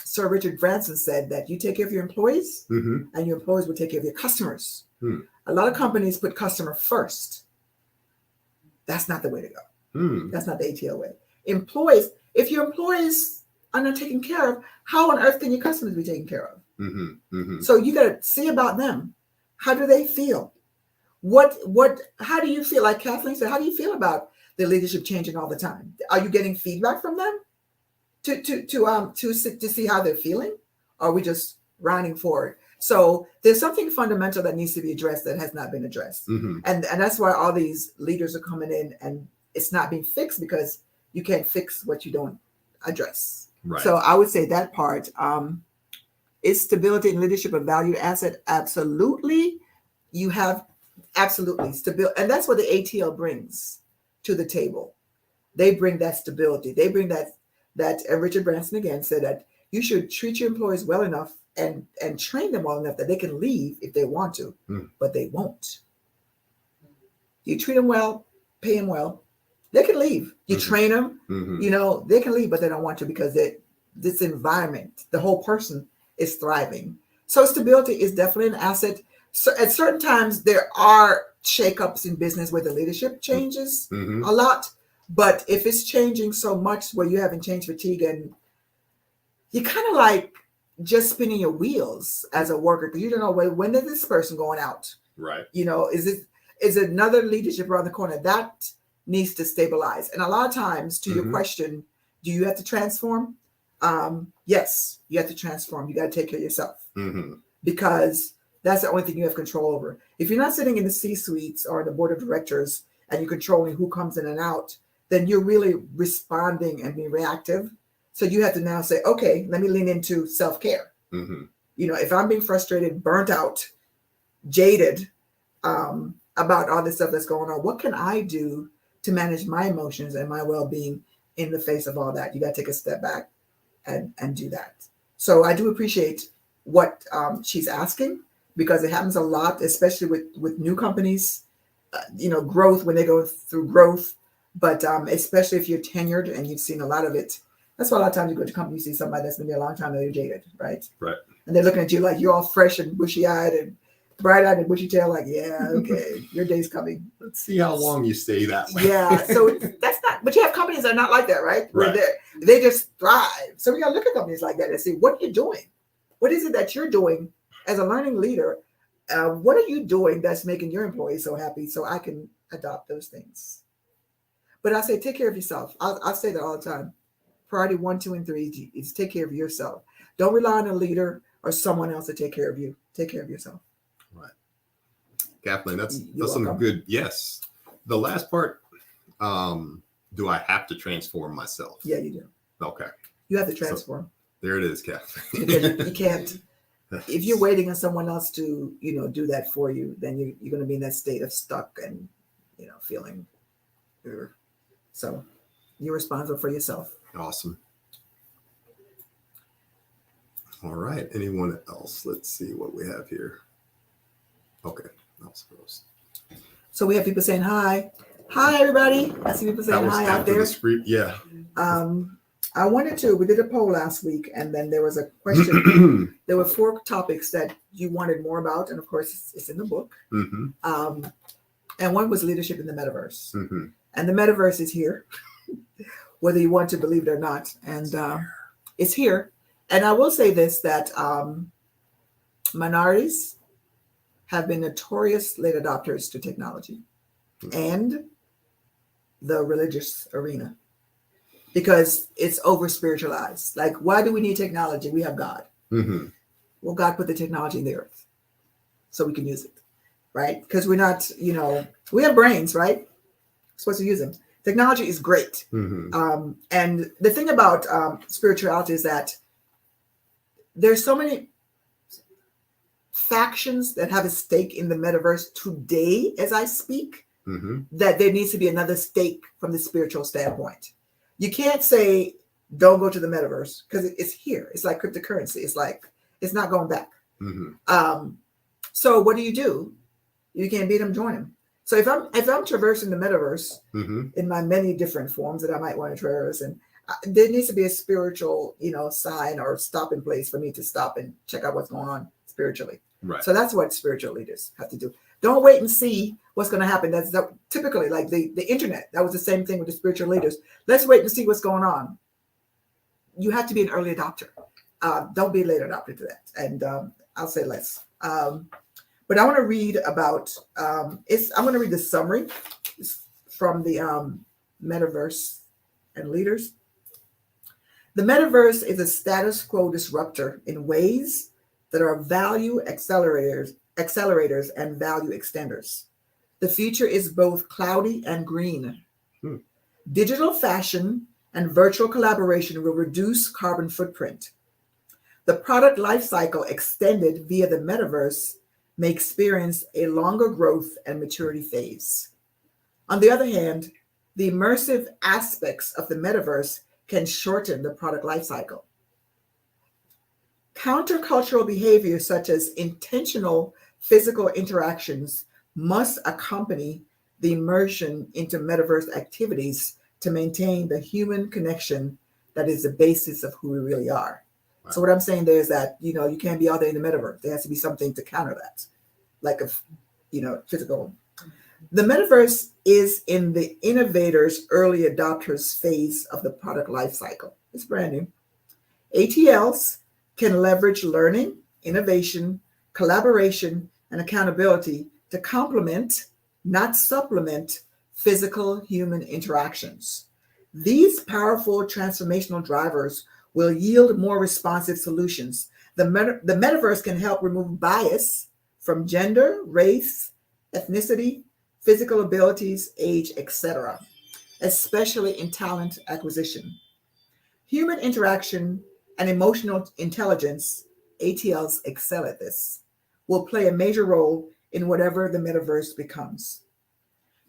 Sir Richard Branson said, that you take care of your employees and your employees will take care of your customers. A lot of companies put customer first. That's not the way to go. That's not the ATL way. Employees, if your employees are not taken care of, how on earth can your customers be taken care of? So you got to see about them. How do they feel? How do you feel? Like Kathleen said, how do you feel about the leadership changing all the time? Are you getting feedback from them to see how they're feeling? Or are we just grinding forward? So there's something fundamental that needs to be addressed that has not been addressed. Mm-hmm. And that's why all these leaders are coming in and it's not being fixed because you can't fix what you don't address. Right. So I would say that part is stability and leadership a valued asset? Absolutely. You have absolutely stability. And that's what the ATL brings to the table. They bring that stability. They bring that Richard Branson again said that you should treat your employees well enough and train them well enough that they can leave if they want to, but they won't. You treat them well, pay them well, they can leave. You train them, they can leave, but they don't want to because this environment, the whole person is thriving. So stability is definitely an asset. So at certain times there are shakeups in business where the leadership changes a lot, but if it's changing so much where you haven't changed fatigue and you kind of like just spinning your wheels as a worker because you don't know when is this person going out? Right. Is it another leadership around the corner that needs to stabilize? And a lot of times, to your question, do you have to transform? Yes, you have to transform. You got to take care of yourself because that's the only thing you have control over. If you're not sitting in the C-suites or the board of directors and you're controlling who comes in and out, then you're really responding and being reactive. So you have to now say, okay, let me lean into self-care. If I'm being frustrated, burnt out, jaded about all this stuff that's going on, what can I do to manage my emotions and my well-being in the face of all that? You got to take a step back and do that. So I do appreciate what she's asking because it happens a lot, especially with new companies, growth when they go through growth, but especially if you're tenured and you've seen a lot of it. That's why a lot of times you go to companies, you see somebody that's been there a long time and they're jaded, right? Right. And they're looking at you like you're all fresh and bushy-eyed and bright-eyed and bushy-tailed, like, yeah, okay, your day's coming. Let's see how long you stay that way. Yeah, so that's not, but you have companies that are not like that, right? Where they just thrive. So we got to look at companies like that and see, what are you doing? What is it that you're doing as a learning leader? What are you doing that's making your employees so happy so I can adopt those things? But I say, take care of yourself. I'll say that all the time. Priority 1, 2, and 3 is take care of yourself. Don't rely on a leader or someone else to take care of you. Take care of yourself. Right. Kathleen, that's welcome. some good, yes. The last part, do I have to transform myself? Yeah, you do. Okay. You have to transform. So, there it is, Kathleen. Because you can't, if you're waiting on someone else to, do that for you, then you're going to be in that state of stuck and, feeling. So you're responsible for yourself. Awesome. All right. Anyone else? Let's see what we have here. Okay. I suppose. So we have people saying hi. Hi, everybody. I see people saying hi out there. Yeah. We did a poll last week, and then there was a question. There were 4 topics that you wanted more about, and of course, it's in the book. And one was leadership in the metaverse. And the metaverse is here, whether you want to believe it or not. And it's here. And I will say this, that minorities have been notorious late adopters to technology and the religious arena because it's over spiritualized. Like, why do we need technology? We have God. Well, God put the technology in the earth so we can use it, right? Because we're not, we have brains, right? We're supposed to use them. Technology is great. And the thing about spirituality is that there's so many factions that have a stake in the metaverse today as I speak, that there needs to be another stake from the spiritual standpoint. You can't say, don't go to the metaverse because it's here. It's like cryptocurrency. It's like, it's not going back. So what do? You can't beat them, join them. So if I'm traversing the metaverse in my many different forms that I might want to traverse, and there needs to be a spiritual, sign or stopping place for me to stop and check out what's going on spiritually. Right. So that's what spiritual leaders have to do. Don't wait and see what's going to happen. That's typically like the internet. That was the same thing with the spiritual leaders. Let's wait and see what's going on. You have to be an early adopter. Don't be a late adopter to that. And I'll say less. But I want to read about, I'm going to read the summary from the Metaverse and Leaders. The metaverse is a status quo disruptor in ways that are value accelerators and value extenders. The future is both cloudy and green. Digital fashion and virtual collaboration will reduce carbon footprint. The product lifecycle extended via the metaverse may experience a longer growth and maturity phase. On the other hand, the immersive aspects of the metaverse can shorten the product lifecycle. Countercultural behaviors such as intentional physical interactions must accompany the immersion into metaverse activities to maintain the human connection that is the basis of who we really are. Wow. So what I'm saying there is that, you can't be out there in the metaverse. There has to be something to counter that, like physical. The metaverse is in the innovators, early adopters phase of the product lifecycle. It's brand new. ATLs can leverage learning, innovation, collaboration, and accountability to complement, not supplement, physical human interactions. These powerful transformational drivers will yield more responsive solutions. The metaverse can help remove bias from gender, race, ethnicity, physical abilities, age, etc., especially in talent acquisition. Human interaction and emotional intelligence, ATLs excel at this, will play a major role in whatever the metaverse becomes.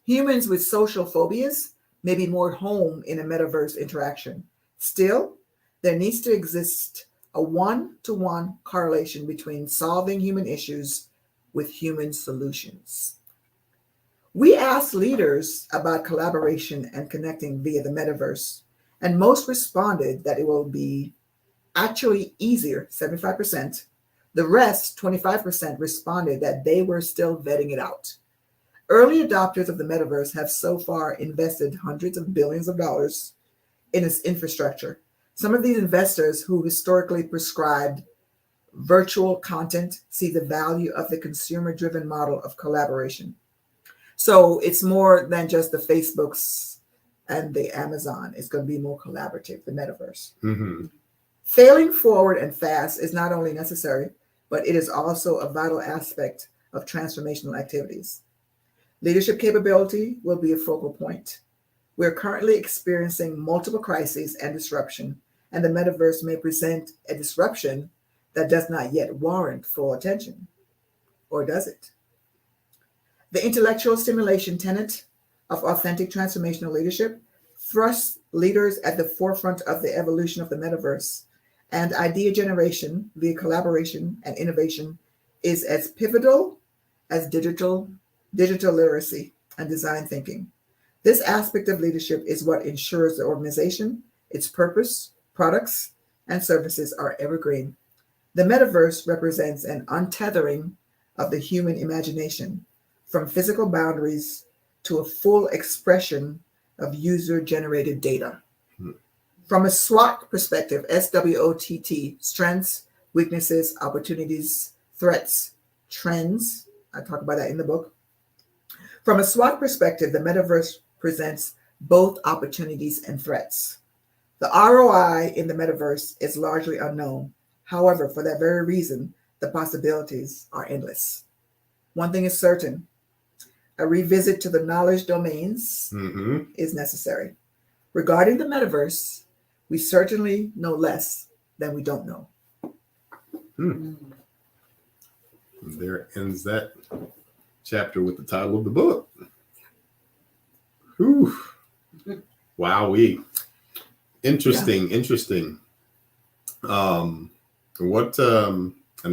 Humans with social phobias may be more home in a metaverse interaction. Still, there needs to exist a one-to-one correlation between solving human issues with human solutions. We asked leaders about collaboration and connecting via the metaverse, and most responded that it will be actually easier, 75%. The rest, 25%, responded that they were still vetting it out. Early adopters of the metaverse have so far invested hundreds of billions of dollars in its infrastructure. Some of these investors who historically prescribed virtual content see the value of the consumer-driven model of collaboration. So it's more than just the Facebooks and the Amazon. It's going to be more collaborative, the metaverse. Mm-hmm. Failing forward and fast is not only necessary, but it is also a vital aspect of transformational activities. Leadership capability will be a focal point. We're currently experiencing multiple crises and disruption, and the metaverse may present a disruption that does not yet warrant full attention. Or does it? The intellectual stimulation tenet of authentic transformational leadership thrusts leaders at the forefront of the evolution of the metaverse, and idea generation via collaboration and innovation is as pivotal as digital literacy and design thinking. This aspect of leadership is what ensures the organization, its purpose, products, and services are evergreen. The metaverse represents an untethering of the human imagination from physical boundaries to a full expression of user-generated data. From a SWOT perspective, SWOTT, strengths, weaknesses, opportunities, threats, trends, I talk about that in the book. From a SWOT perspective, the metaverse presents both opportunities and threats. The ROI in the metaverse is largely unknown. However, for that very reason, the possibilities are endless. One thing is certain, a revisit to the knowledge domains is necessary. Regarding the metaverse, we certainly know less than we don't know. There ends that chapter with the title of the book. Whew. Wowee. Interesting. And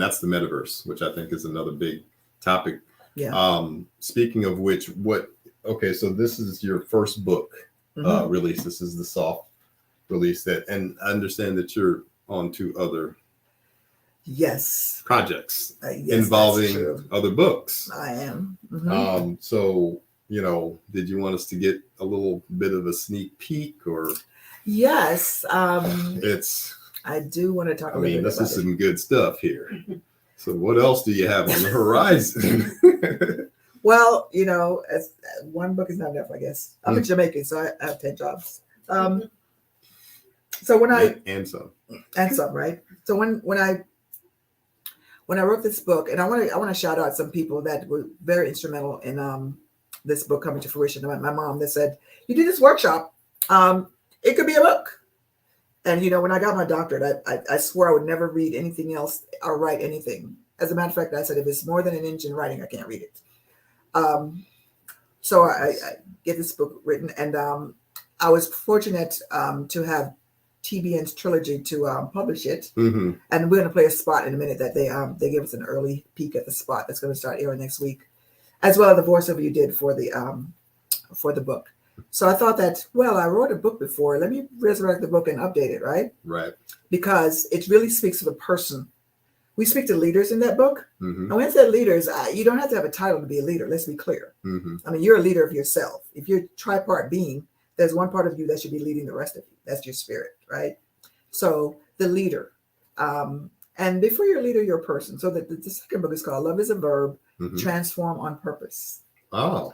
that's the metaverse, which I think is another big topic. Yeah. Speaking of which, so this is your first book release. This is the soft release and I understand that you're on to other projects involving other books. I am. So, did you want us to get a little bit of a sneak peek or? Yes. I do want to talk a little bit about it. This is some good stuff here. So what else do you have on the horizon? Well, as one book is not enough, I guess. I'm a Jamaican, so I have 10 jobs. So when I and some, right? So when when I wrote this book, and I want to shout out some people that were very instrumental in this book coming to fruition. My mom that said, "You do this workshop, it could be a book." And when I got my doctorate, I swore I would never read anything else or write anything. As a matter of fact, I said if it's more than an inch in writing, I can't read it. So I get this book written, and I was fortunate to have TBN's trilogy to publish it. Mm-hmm. And we're going to play a spot in a minute that they gave us an early peek at the spot that's going to start airing next week, as well as the voiceover you did for the book. So I thought that, well, I wrote a book before. Let me resurrect the book and update it, right? Right. Because it really speaks to the person. We speak to leaders in that book. Mm-hmm. And when I say leaders, you don't have to have a title to be a leader. Let's be clear. Mm-hmm. I mean, you're a leader of yourself. If you're tripart being, there's one part of you that should be leading the rest of you. That's your spirit, right? So the leader. And before you're a leader, you're a person. So the second book is called Love is a Verb, Mm-hmm. Transform on Purpose. Oh.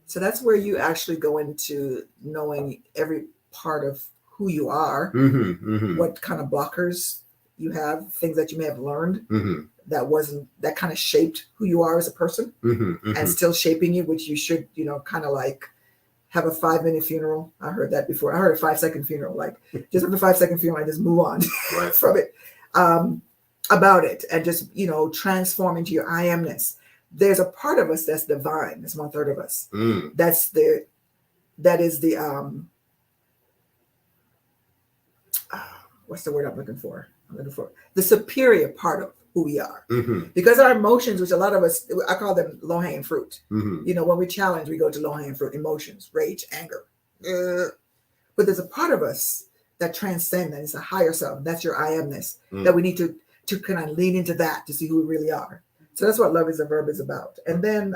So that's where you actually go into knowing every part of who you are, Mm-hmm. Mm-hmm. what kind of blockers you have, things that you may have learned Mm-hmm. that kind of shaped who you are as a person, Mm-hmm. Mm-hmm. and still shaping you, which you should, kind of like have a 5-minute funeral. I heard that before. I heard a 5-second funeral, like just have a 5-second funeral and just move on Right. from it, about it, and just, transform into your I amness. There's a part of us that's divine. That's 1/3 of us. Mm. That is the what's the word I'm looking for the superior part of who we are, Mm-hmm. because our emotions, which a lot of us, I call them low-hanging fruit. Mm-hmm. When we challenge, we go to low-hanging fruit emotions, rage, anger, but there's a part of us that transcends that. It's a higher self. That's your I amness. That we need to kind of lean into that to see who we really are. So that's what Love is a Verb is about. And then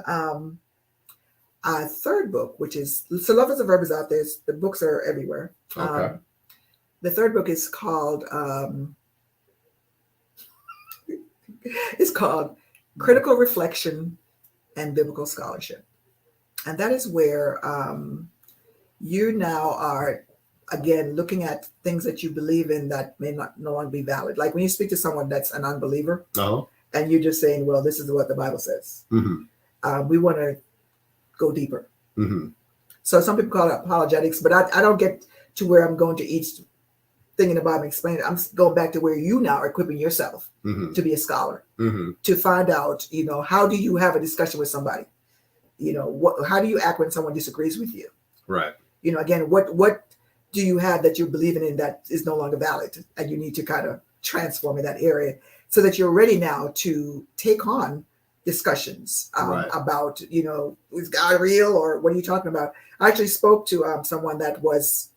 our third book, which is, so Love is a Verb is out there. The books are everywhere. Okay. The third book is called Critical Reflection and Biblical Scholarship. And that is where you now are, again, looking at things that you believe in that may no longer be valid. Like when you speak to someone that's an unbeliever, Oh. and you're just saying, well, this is what the Bible says. Mm-hmm. We want to go deeper. Mm-hmm. So some people call it apologetics, but I don't get to where I'm going to each thing in the Bible and explain it. I'm going back to where you now are equipping yourself Mm-hmm. to be a scholar, Mm-hmm. to find out, how do you have a discussion with somebody? How do you act when someone disagrees with you? Right. Again, what do you have that you're believing in that is no longer valid, and you need to kind of transform in that area so that you're ready now to take on discussions Right. about, is God real, or what are you talking about? I actually spoke to someone that was,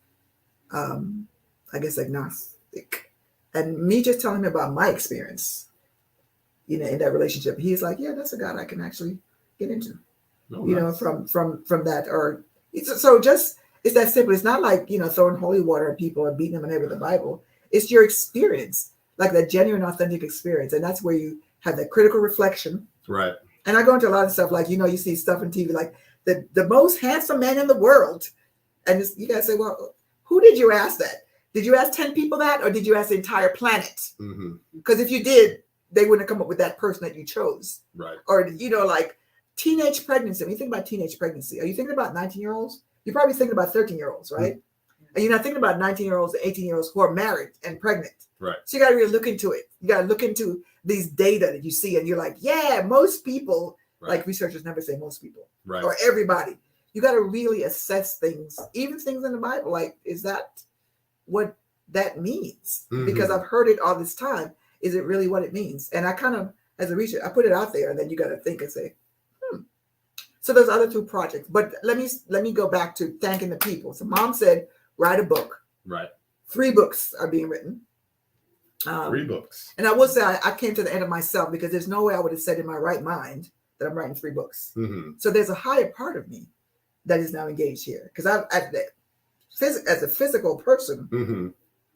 I guess, agnostic, and me just telling him about my experience, in that relationship. He's like, yeah, that's a God I can actually get into, Oh, nice. from that. Or so just, it's that simple. It's not like, throwing holy water at people or beating them in the head with the Bible. It's your experience, like that genuine, authentic experience. And that's where you have that critical reflection. Right. And I go into a lot of stuff like, you see stuff on TV, like the most handsome man in the world. And you guys say, well, who did you ask that? Did you ask 10 people that, or did you ask the entire planet? Mm-hmm. Because if you did, they wouldn't have come up with that person that you chose. Right. Or, like teenage pregnancy. When you think about teenage pregnancy, are you thinking about 19-year-olds? You're probably thinking about 13-year-olds, right? Mm-hmm. And you're not thinking about 19-year-olds and 18-year-olds who are married and pregnant. Right. So you got to really look into it. You got to look into these data that you see, and you're like, yeah, most people, Right. like researchers never say most people, Right. or everybody. You got to really assess things, even things in the Bible. Like, is that what that means? Mm-hmm. Because I've heard it all this time. Is it really what it means? And I kind of, as a researcher, I put it out there, and then you got to think and say, So there's other 2 projects, but let me go back to thanking the people. So Mom said, write a book. Right. 3 books are being written. 3 books. And I will say I came to the end of myself, because there's no way I would have said in my right mind that I'm writing 3 books. Mm-hmm. So there's a higher part of me that is now engaged here, because as a physical person, Mm-hmm.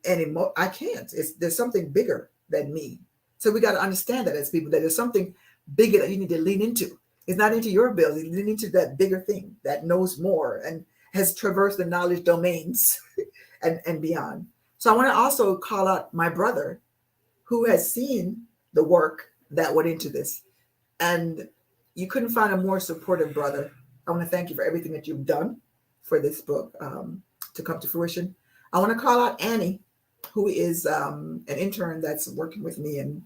and I can't. There's something bigger than me. So we got to understand that as people, that there's something bigger that you need to lean into. It's not into your ability. Lean into that bigger thing that knows more and has traversed the knowledge domains and beyond. So I want to also call out my brother, who has seen the work that went into this. And you couldn't find a more supportive brother. I want to thank you for everything that you've done for this book to come to fruition. I want to call out Annie, who is an intern that's working with me. And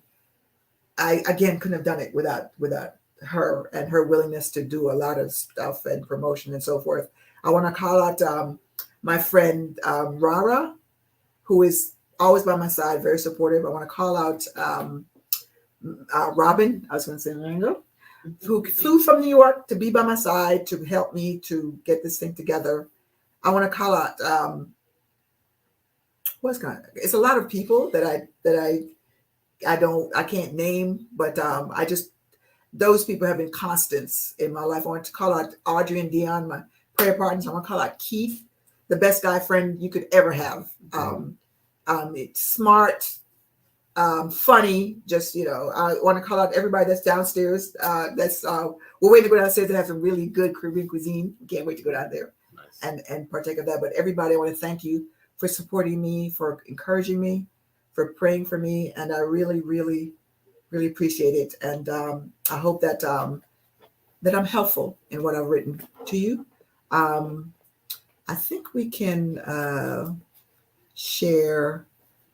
I, again, couldn't have done it without her and her willingness to do a lot of stuff and promotion and so forth. I want to call out my friend Rara, who is always by my side, very supportive. I want to call out Robin, I was going to say Rango, who flew from New York to be by my side to help me to get this thing together. I want to call out it's a lot of people that I can't name, but I just, those people have been constants in my life. I want to call out Audrey and Dion, my prayer partners. I want to call out Keith, the best guy friend you could ever have. It's smart, funny. Just, I want to call out everybody that's downstairs. We're waiting to go downstairs to have some really good Caribbean cuisine. Can't wait to go down there and partake of that. But everybody, I want to thank you for supporting me, for encouraging me, for praying for me, and I really, really, really appreciate it. And I hope that that I'm helpful in what I've written to you. I think we can share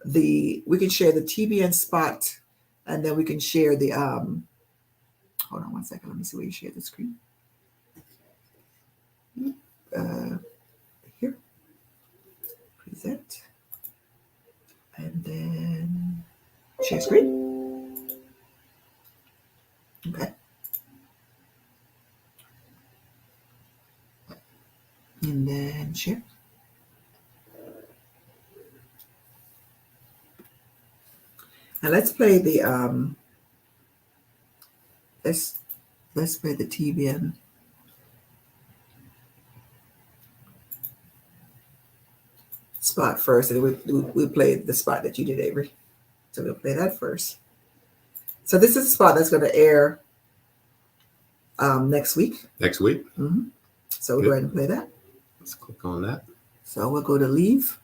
the TBN spot, and then we can share the hold on one second. Let me see where you share the screen. Here, present, and then share screen. Okay. And then share. Now let's play the let's play the TBN spot first, and we played the spot that you did, Avery. So we'll play that first. So this is a spot that's going to air next week. Next week. Mm-hmm. So we'll go ahead and play that. Let's click on that. So we'll go to leave.